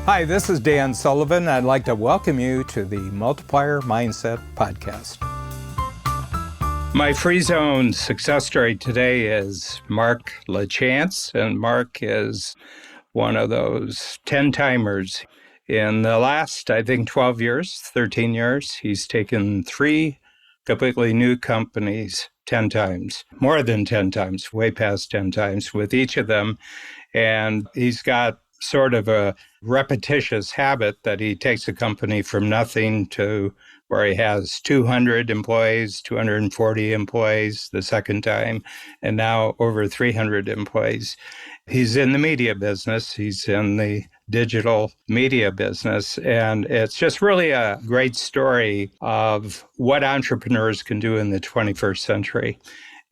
Hi, this is Dan Sullivan. I'd like to welcome you to the Multiplier Mindset Podcast. My Free Zone success story today is Mark Lachance, and Mark is one of those 10-timers. In the last, 12 years, 13 years, he's taken 3 completely new companies 10 times, more than 10 times, way past 10 times with each of them. And he's got sort of a repetitious habit that he takes a company from nothing to where he has 200 employees, 240 employees the second time, and now over 300 employees. He's in the media business. He's in the digital media business. And it's just really a great story of what entrepreneurs can do in the 21st century.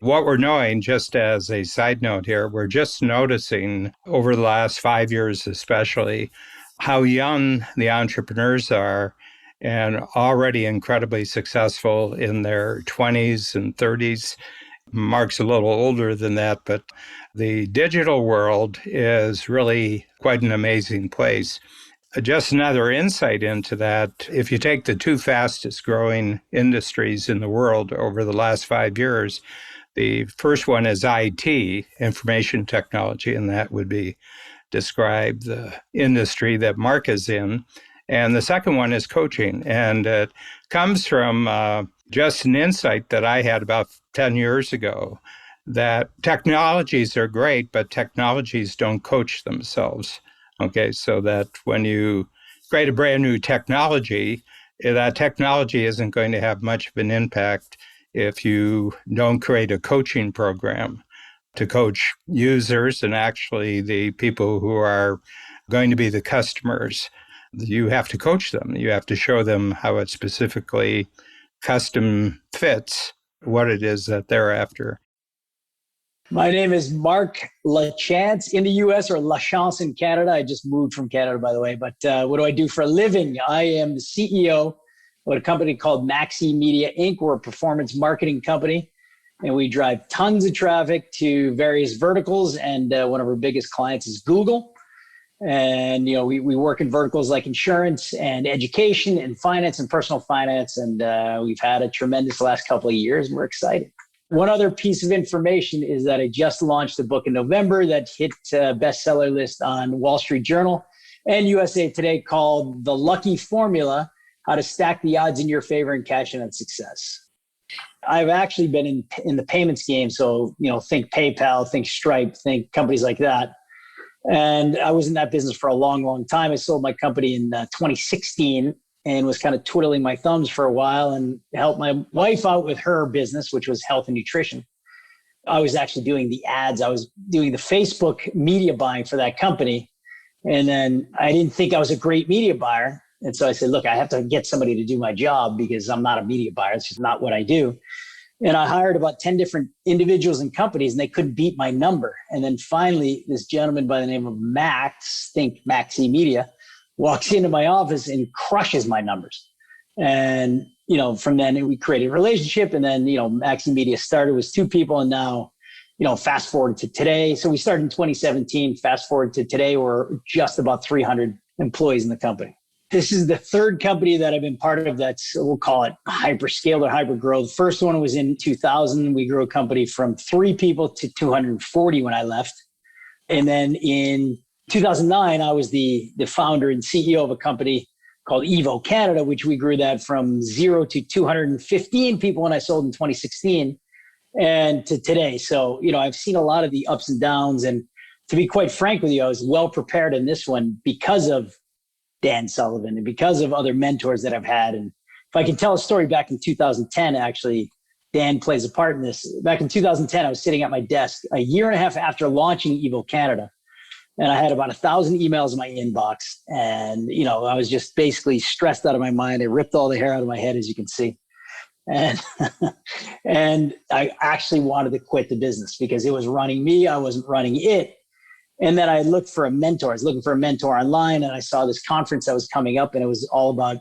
What we're knowing, just as a side note here, we're just noticing over the last 5 years especially how young the entrepreneurs are and already incredibly successful in their 20s and 30s. Mark's a little older than that, but the digital world is really quite an amazing place. Just another insight into that, if you take the 2 fastest growing industries in the world over the last 5 years, the first one is IT, information technology, and that would be describe the industry that Mark is in. And the second one is coaching. And it comes from just an insight that I had about 10 years ago, that technologies are great, but technologies don't coach themselves. Okay, so that when you create a brand new technology, that technology isn't going to have much of an impact if you don't create a coaching program to coach users and actually the people who are going to be the customers. You have to coach them. You have to show them how it specifically custom fits what it is that they're after. My name is Mark Lachance in the U.S. or Lachance in Canada. I just moved from Canada, by the way. But what do I do for a living? I am the CEO of a company called Maxi Media Inc. We're a performance marketing company, and we drive tons of traffic to various verticals. And one of our biggest clients is Google. And, we work in verticals like insurance and education and finance and personal finance. And we've had a tremendous last couple of years, and we're excited. One other piece of information is that I just launched a book in November that hit bestseller list on Wall Street Journal and USA Today called The Lucky Formula: How to Stack the Odds in Your Favor and Cash In on Success. I've actually been in the payments game. So, think PayPal, think Stripe, think companies like that. And I was in that business for a long, long time. I sold my company in 2016 and was kind of twiddling my thumbs for a while and helped my wife out with her business, which was health and nutrition. I was actually doing the ads. I was doing the Facebook media buying for that company. And then I didn't think I was a great media buyer. And so I said, look, I have to get somebody to do my job because I'm not a media buyer. It's just not what I do. And I hired about 10 different individuals and companies, and they couldn't beat my number. And then finally, this gentleman by the name of Max, think Maxi Media, walks into my office and crushes my numbers. And, from then we created a relationship. And then, Maxi Media started with 2 people. And now, fast forward to today. So we started in 2017. Fast forward to today, we're just about 300 employees in the company. This is the 3rd company that I've been part of that's, we'll call it hyperscale or hypergrowth. The first one was in 2000. We grew a company from 3 people to 240 when I left. And then in 2009, I was the founder and CEO of a company called Evo Canada, which we grew that from 0 to 215 people when I sold in 2016 and to today. So, I've seen a lot of the ups and downs. And to be quite frank with you, I was well prepared in this one because of Dan Sullivan and because of other mentors that I've had. And if I can tell a story back in 2010, actually, Dan plays a part in this. Back in 2010, I was sitting at my desk a year and a half after launching Evo Canada. And I had about 1,000 emails in my inbox. And, I was just basically stressed out of my mind. I ripped all the hair out of my head, as you can see. And, and I actually wanted to quit the business because it was running me. I wasn't running it. And then I looked for a mentor. I was looking for a mentor online, and I saw this conference that was coming up, and it was all about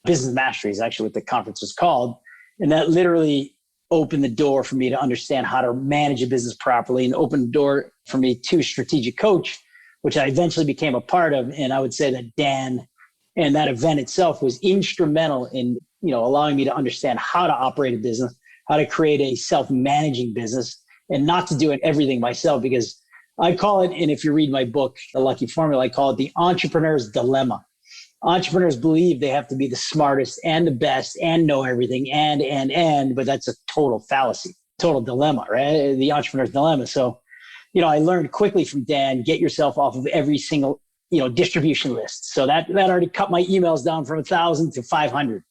business mastery is actually what the conference was called. And that literally opened the door for me to understand how to manage a business properly and opened the door for me to a strategic coach which I eventually became a part of. And I would say that Dan and that event itself was instrumental in, allowing me to understand how to operate a business, how to create a self-managing business, and not to do everything myself, because I call it, and if you read my book, The Lucky Formula, I call it the entrepreneur's dilemma. Entrepreneurs believe they have to be the smartest and the best and know everything but that's a total fallacy, total dilemma, right? The entrepreneur's dilemma. So, I learned quickly from Dan, get yourself off of every single, distribution list. So that already cut my emails down from 1,000 to 500.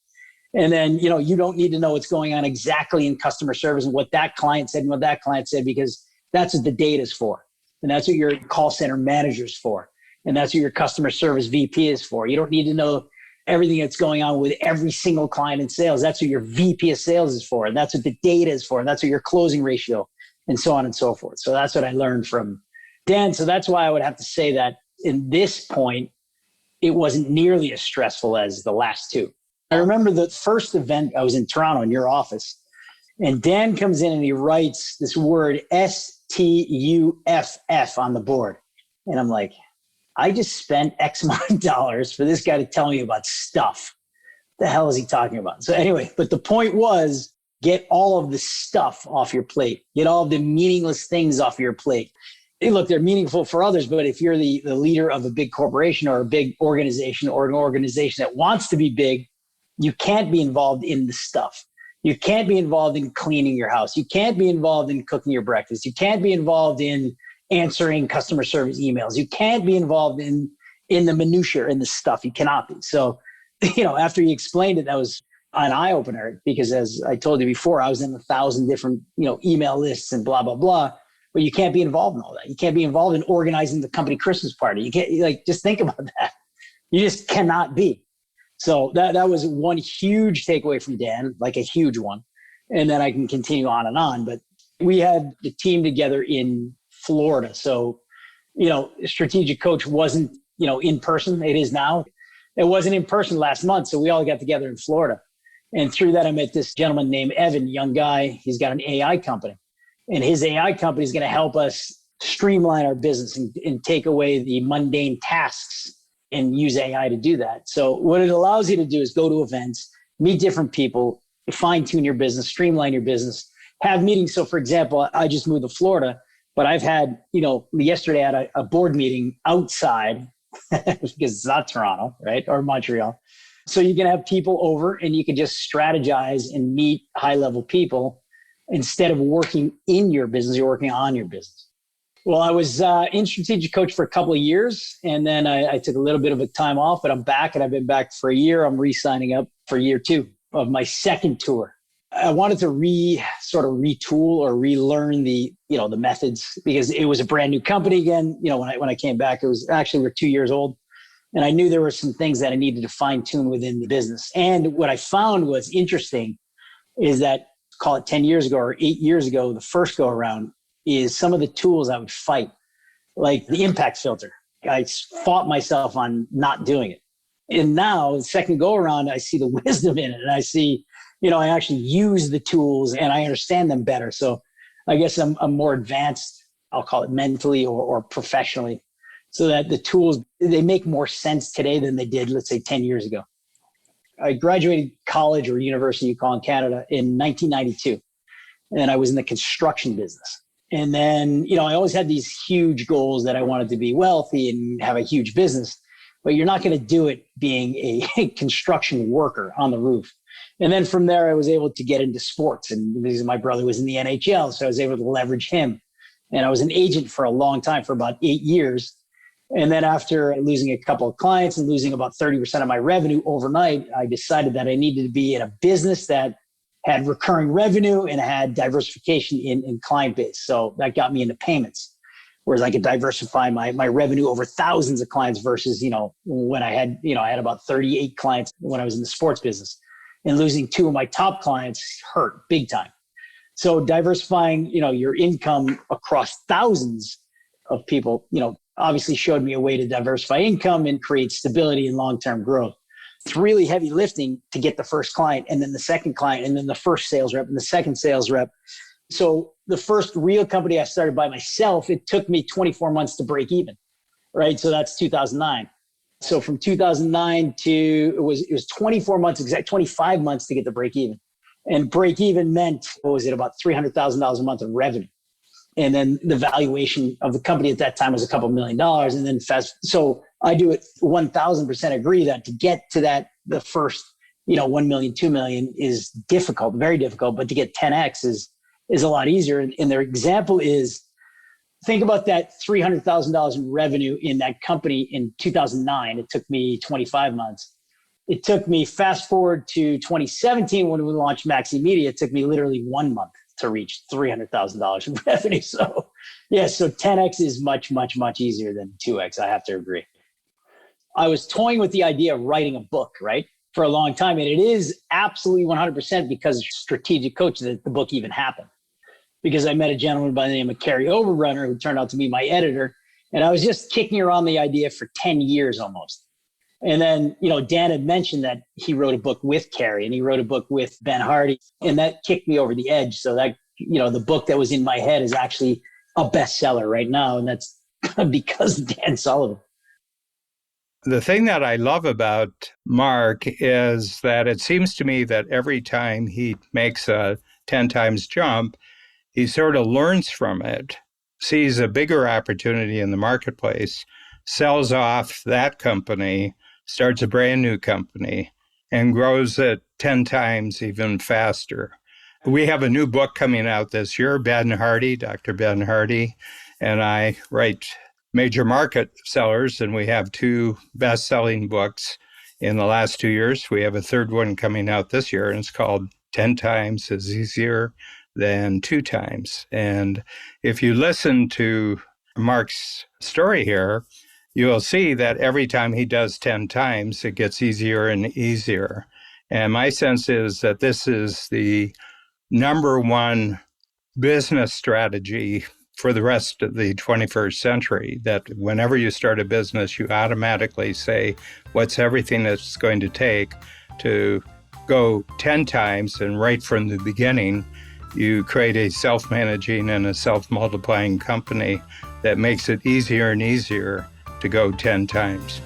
And then, you don't need to know what's going on exactly in customer service and what that client said and what that client said, because that's what the data is for. And that's what your call center manager is for. And that's what your customer service VP is for. You don't need to know everything that's going on with every single client in sales. That's what your VP of sales is for. And that's what the data is for. And that's what your closing ratio, and so on and so forth. So that's what I learned from Dan. So that's why I would have to say that in this point, it wasn't nearly as stressful as the last two. I remember the first event, I was in Toronto in your office, and Dan comes in and he writes this word STUFF on the board. And I'm like, I just spent X amount of dollars for this guy to tell me about stuff. The hell is he talking about? So anyway, but the point was, get all of the stuff off your plate. Get all of the meaningless things off your plate. Hey, look, they're meaningful for others, but if you're the leader of a big corporation or a big organization or an organization that wants to be big, you can't be involved in the stuff. You can't be involved in cleaning your house. You can't be involved in cooking your breakfast. You can't be involved in answering customer service emails. You can't be involved in the minutia, in the stuff. You cannot be. So, after he explained it, that was an eye opener, because as I told you before, I was in 1,000 different, email lists and blah, blah, blah. But you can't be involved in all that. You can't be involved in organizing the company Christmas party. You can't, just think about that. You just cannot be. So that was one huge takeaway from Dan, like a huge one. And then I can continue on and on. But we had the team together in Florida. So, Strategic Coach wasn't, in person. It is now. It wasn't in person last month. So we all got together in Florida. And through that, I met this gentleman named Evan, young guy. He's got an AI company. And his AI company is going to help us streamline our business and take away the mundane tasks and use AI to do that. So what it allows you to do is go to events, meet different people, fine tune your business, streamline your business, have meetings. So for example, I just moved to Florida, but I've had, yesterday I had a board meeting outside because it's not Toronto, right? Or Montreal. So you can have people over and you can just strategize and meet high level people instead of working in your business, you're working on your business. Well, I was in Strategic Coach for a couple of years, and then I took a little bit of a time off, but I'm back, and I've been back for a year. I'm re-signing up for year 2 of my second tour. I wanted to retool or relearn the methods, because it was a brand new company again. When I came back, it was actually, we're 2 years old, and I knew there were some things that I needed to fine tune within the business. And what I found was interesting is that, call it 10 years ago or 8 years ago, the first go around, is some of the tools I would fight, like the impact filter. I fought myself on not doing it. And now the second go around, I see the wisdom in it. And I see, I actually use the tools and I understand them better. So I guess I'm more advanced, I'll call it mentally or professionally, so that the tools, they make more sense today than they did, let's say 10 years ago. I graduated college or university, you call in Canada, in 1992. And I was in the construction business. And then, I always had these huge goals that I wanted to be wealthy and have a huge business, but you're not going to do it being a construction worker on the roof. And then from there, I was able to get into sports, and because my brother was in the NHL, so I was able to leverage him. And I was an agent for a long time, for about 8 years. And then after losing a couple of clients and losing about 30% of my revenue overnight, I decided that I needed to be in a business that had recurring revenue and had diversification in client base. So that got me into payments, whereas I could diversify my revenue over thousands of clients versus, when I had about 38 clients when I was in the sports business, and losing 2 of my top clients hurt big time. So diversifying, your income across thousands of people, obviously showed me a way to diversify income and create stability and long-term growth. It's really heavy lifting to get the first client, and then the second client, and then the first sales rep and the second sales rep. So the first real company I started by myself, it took me 24 months to break even. right? So that's 2009. So from 2009 to it was 24 months, 25 months to get to break even. And break even meant, what was it, about $300,000 a month in revenue. And then the valuation of the company at that time was a couple $1 million. And then so I do it 1000% agree that to get to that, the first, 1 million, 2 million is difficult, very difficult, but to get 10X is a lot easier. And their example is, think about that $300,000 in revenue in that company in 2009. It took me 25 months. It took me, fast forward to 2017 when we launched Maxi Media, it took me literally 1 month to reach $300,000 in revenue. So yeah, so 10X is much, much, much easier than 2X. I have to agree. I was toying with the idea of writing a book, right, for a long time. And it is absolutely 100% because of Strategic Coach that the book even happened. Because I met a gentleman by the name of Carrie Overrunner who turned out to be my editor. And I was just kicking around the idea for 10 years almost. And then, Dan had mentioned that he wrote a book with Carrie and he wrote a book with Ben Hardy. And that kicked me over the edge. So that, the book that was in my head is actually a bestseller right now. And that's because of Dan Sullivan. The thing that I love about Mark is that it seems to me that every time he makes a 10 times jump, he sort of learns from it, sees a bigger opportunity in the marketplace, sells off that company, starts a brand new company, and grows it 10 times even faster. We have a new book coming out this year. Dr. Ben Hardy, and I write major market sellers, and we have 2 best-selling books in the last 2 years. We have a third one coming out this year, and it's called 10 Times is Easier Than 2 Times. And if you listen to Mark's story here, you will see that every time he does 10 times, it gets easier and easier. And my sense is that this is the number one business strategy for the rest of the 21st century, that whenever you start a business, you automatically say, what's everything that's going to take to go 10 times? And right from the beginning, you create a self-managing and a self-multiplying company that makes it easier and easier to go 10 times.